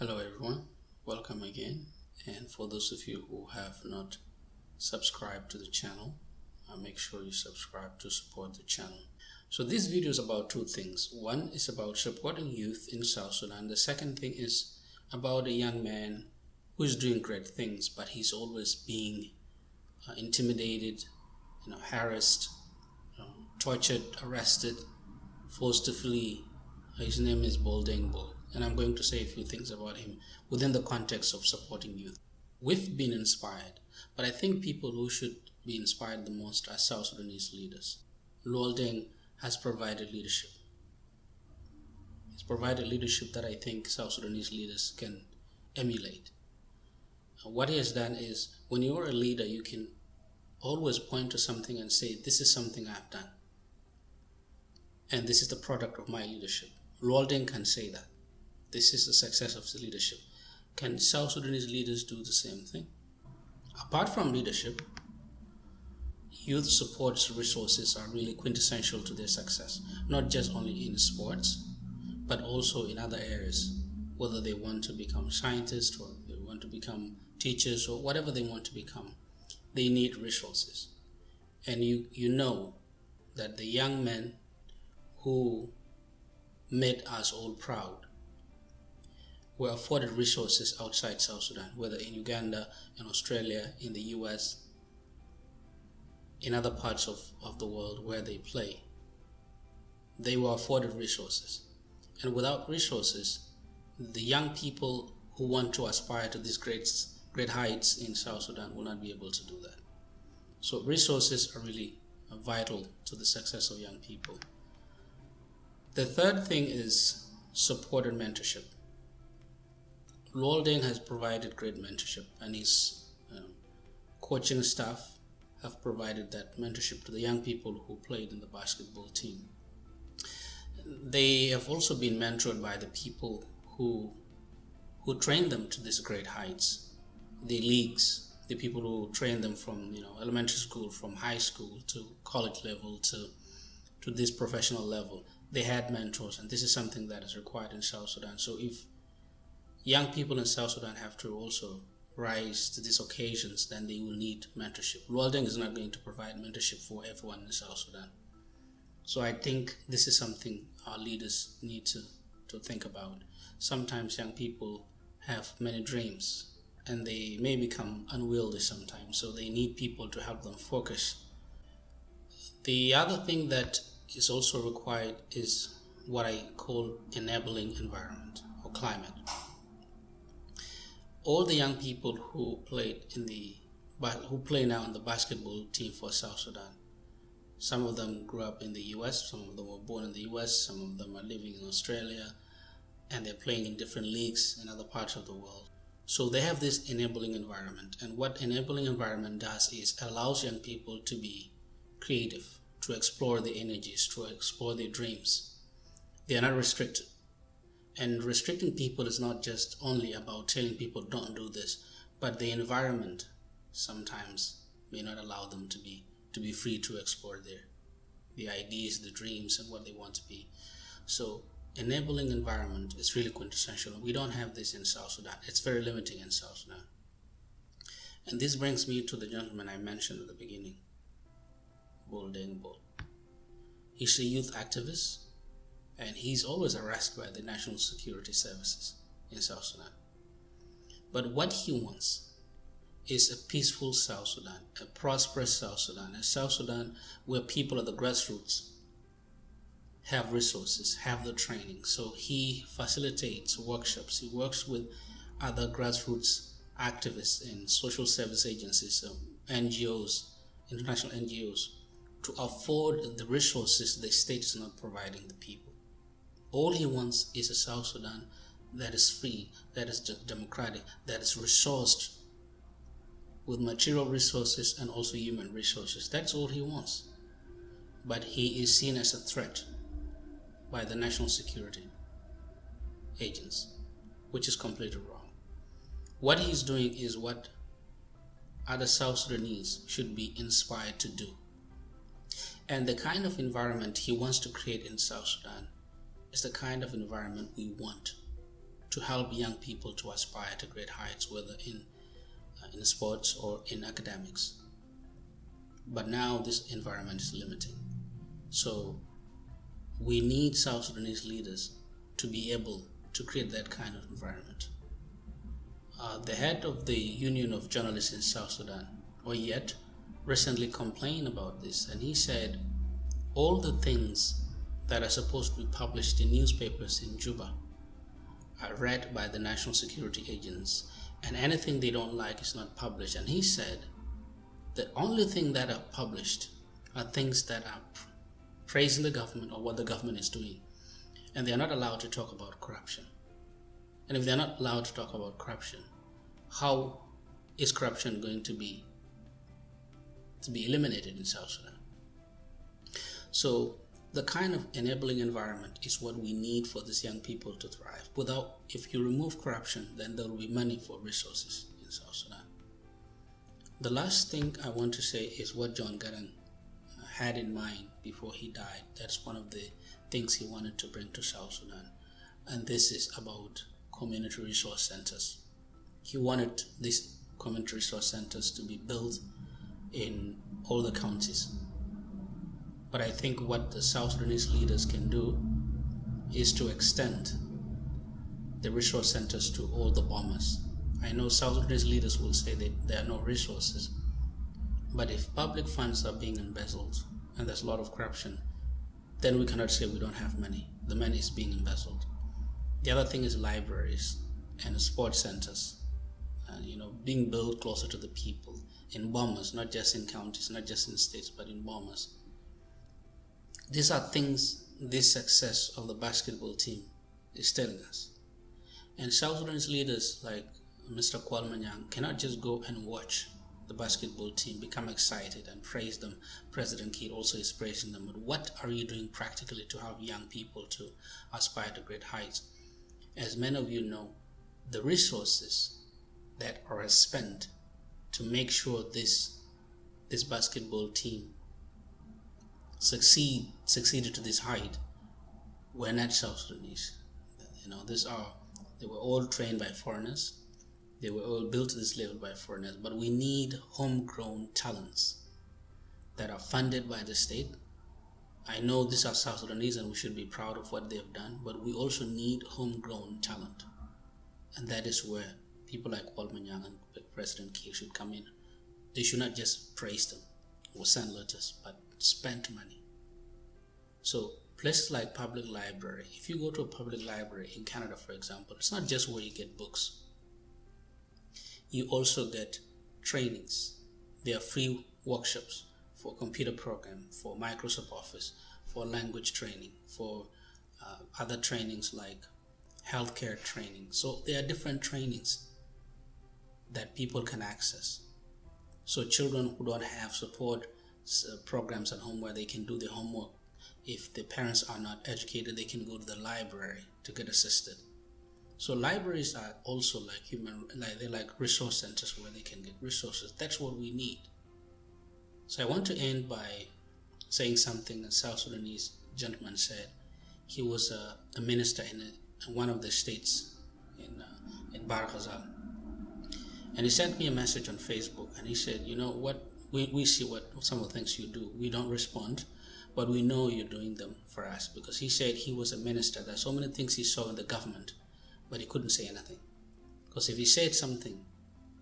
Hello everyone, welcome again. And for those of you who have not subscribed to the channel, make sure you subscribe to support the channel. So this video is about two things. One is about supporting youth in South Sudan. The second thing is about a young man who is doing great things, but he's always being intimidated, harassed, tortured, arrested, forced to flee. His name is Deng, and I'm going to say a few things about him within the context of supporting youth. We've been inspired, but I think people who should be inspired the most are South Sudanese leaders. Luol Deng has provided leadership. He's provided leadership that I think South Sudanese leaders can emulate. What he has done is, when you're a leader, you can always point to something and say, this is something I've done, and this is the product of my leadership. Luol Deng can say that. This is the success of the leadership. Can South Sudanese leaders do the same thing? Apart from leadership, youth support resources are really quintessential to their success, not just only in sports, but also in other areas, whether they want to become scientists or they want to become teachers or whatever they want to become. They need resources. And you know that the young men who made us all proud were afforded resources outside South Sudan, whether in Uganda, in Australia, in the US, in other parts of the world where they play. They were afforded resources. And without resources, the young people who want to aspire to these great heights in South Sudan will not be able to do that. So resources are really vital to the success of young people. The third thing is support and mentorship. Luol Deng has provided great mentorship, and his coaching staff have provided that mentorship to the young people who played in the basketball team. They have also been mentored by the people who trained them to these great heights, the leagues, the people who trained them from elementary school, from high school to college level to this professional level. They had mentors, and this is something that is required in South Sudan. So if young people in South Sudan have to also rise to these occasions, then they will need mentorship. Luol Deng is not going to provide mentorship for everyone in South Sudan. So I think this is something our leaders need to think about. Sometimes young people have many dreams, and they may become unwieldy sometimes, so they need people to help them focus. The other thing that is also required is what I call enabling environment or climate. All the young people who play now in the basketball team for South Sudan, some of them grew up in the US, some of them were born in the US, some of them are living in Australia, and they're playing in different leagues in other parts of the world. So they have this enabling environment, and what enabling environment does is allows young people to be creative, to explore their energies, to explore their dreams. They are not restricted. And restricting people is not just only about telling people don't do this, but the environment sometimes may not allow them to be free to explore the ideas, the dreams, and what they want to be. So enabling environment is really quintessential. We don't have this in South Sudan. It's very limiting in South Sudan. And this brings me to the gentleman I mentioned at the beginning, Deng. He's a youth activist, and he's always harassed by the National Security Services in South Sudan. But what he wants is a peaceful South Sudan, a prosperous South Sudan, a South Sudan where people at the grassroots have resources, have the training. So he facilitates workshops. He works with other grassroots activists and social service agencies, NGOs, international NGOs, to afford the resources the state is not providing the people. All he wants is a South Sudan that is free, that is democratic, that is resourced with material resources and also human resources. That's all he wants. But he is seen as a threat by the national security agents, which is completely wrong. What he's doing is what other South Sudanese should be inspired to do. And the kind of environment he wants to create in South Sudan is the kind of environment we want to to help young people to aspire to great heights, whether in sports or in academics. But now this environment is limiting. So we need South Sudanese leaders to be able to create that kind of environment. The head of the Union of Journalists in South Sudan, Oyet, recently complained about this, and he said all the things that are supposed to be published in newspapers in Juba are read by the national security agents, and anything they don't like is not published. And he said the only thing that are published are things that are praising the government or what the government is doing, and they are not allowed to talk about corruption. And if they're not allowed to talk about corruption, how is corruption going to be eliminated in South Sudan? So the kind of enabling environment is what we need for these young people to thrive. If you remove corruption, then there will be money for resources in South Sudan. The last thing I want to say is what John Garang had in mind before he died. That's one of the things he wanted to bring to South Sudan. And this is about community resource centers. He wanted these community resource centers to be built in all the counties. But I think what the South Sudanese leaders can do is to extend the resource centers to all the bombers. I know South Sudanese leaders will say that there are no resources, but if public funds are being embezzled and there's a lot of corruption, then we cannot say we don't have money. The money is being embezzled. The other thing is libraries and sports centers, being built closer to the people in bombers, not just in counties, not just in states, but in bombers. These are things this success of the basketball team is telling us. And South Sudanese leaders like Mr. Kwalmanyang cannot just go and watch the basketball team, become excited and praise them. President Kiir also is praising them. But what are you doing practically to help young people to aspire to great heights? As many of you know, the resources that are spent to make sure this basketball team succeeded to this height were not South Sudanese. They were all trained by foreigners. They were all built to this level by foreigners. But we need homegrown talents that are funded by the state. I know these are South Sudanese and we should be proud of what they've done, but we also need homegrown talent. And that is where people like Kwalmanyang and President Kiir should come in. They should not just praise them or send letters, but spend money. So places like public library, if you go to a public library in Canada, for example, it's not just where you get books. You also get trainings. There are free workshops for computer program, for Microsoft Office, for language training, for other trainings like healthcare training. So there are different trainings that people can access. So children who don't have support programs at home where they can do their homework, if the parents are not educated, they can go to the library to get assisted. So libraries are also they're like resource centers where they can get resources. That's what we need. So I want to end by saying something a South Sudanese gentleman said. He was a minister in one of the states in Bar Ghazal. And he sent me a message on Facebook and he said, you know what, we see what some of the things you do. We don't respond, but we know you're doing them for us. Because he said he was a minister. There's so many things he saw in the government, but he couldn't say anything. Because if he said something,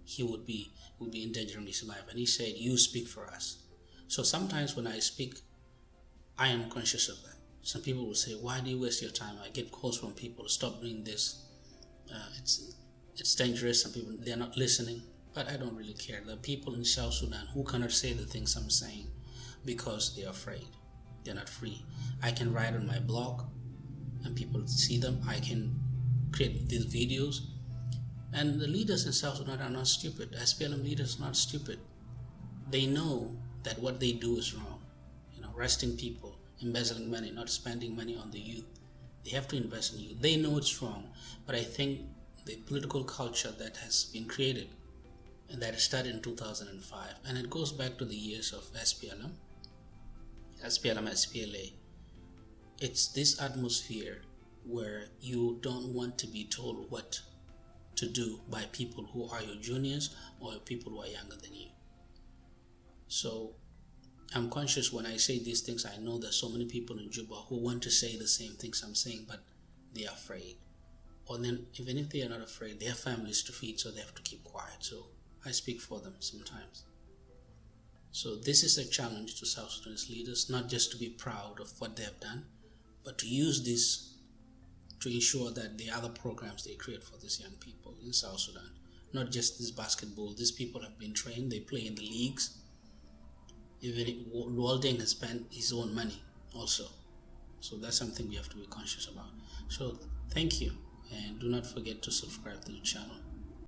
he would be endangering his life. And he said, you speak for us. So sometimes when I speak, I am conscious of that. Some people will say, why do you waste your time? I get calls from people, stop doing this. It's dangerous. Some people, they're not listening. But I don't really care. There are people in South Sudan who cannot say the things I'm saying because they're afraid. They're not free. I can write on my blog and people see them. I can create these videos. And the leaders in South Sudan are not stupid. The SPLM leaders are not stupid. They know that what they do is wrong. Arresting people, embezzling money, not spending money on the youth. They have to invest in youth. They know it's wrong. But I think the political culture that has been created and that started in 2005, and it goes back to the years of SPLM, SPLA. It's this atmosphere where you don't want to be told what to do by people who are your juniors or people who are younger than you. So I'm conscious when I say these things. I know there's so many people in Juba who want to say the same things I'm saying, but they are afraid. Or then, even if they are not afraid, they have families to feed, so they have to keep quiet. So I speak for them sometimes. So this is a challenge to South Sudanese leaders, not just to be proud of what they have done, but to use this to ensure that the other programs they create for these young people in South Sudan, not just this basketball. These people have been trained, they play in the leagues. Even Luol Deng has spent his own money also. So that's something we have to be conscious about. So thank you, and do not forget to subscribe to the channel.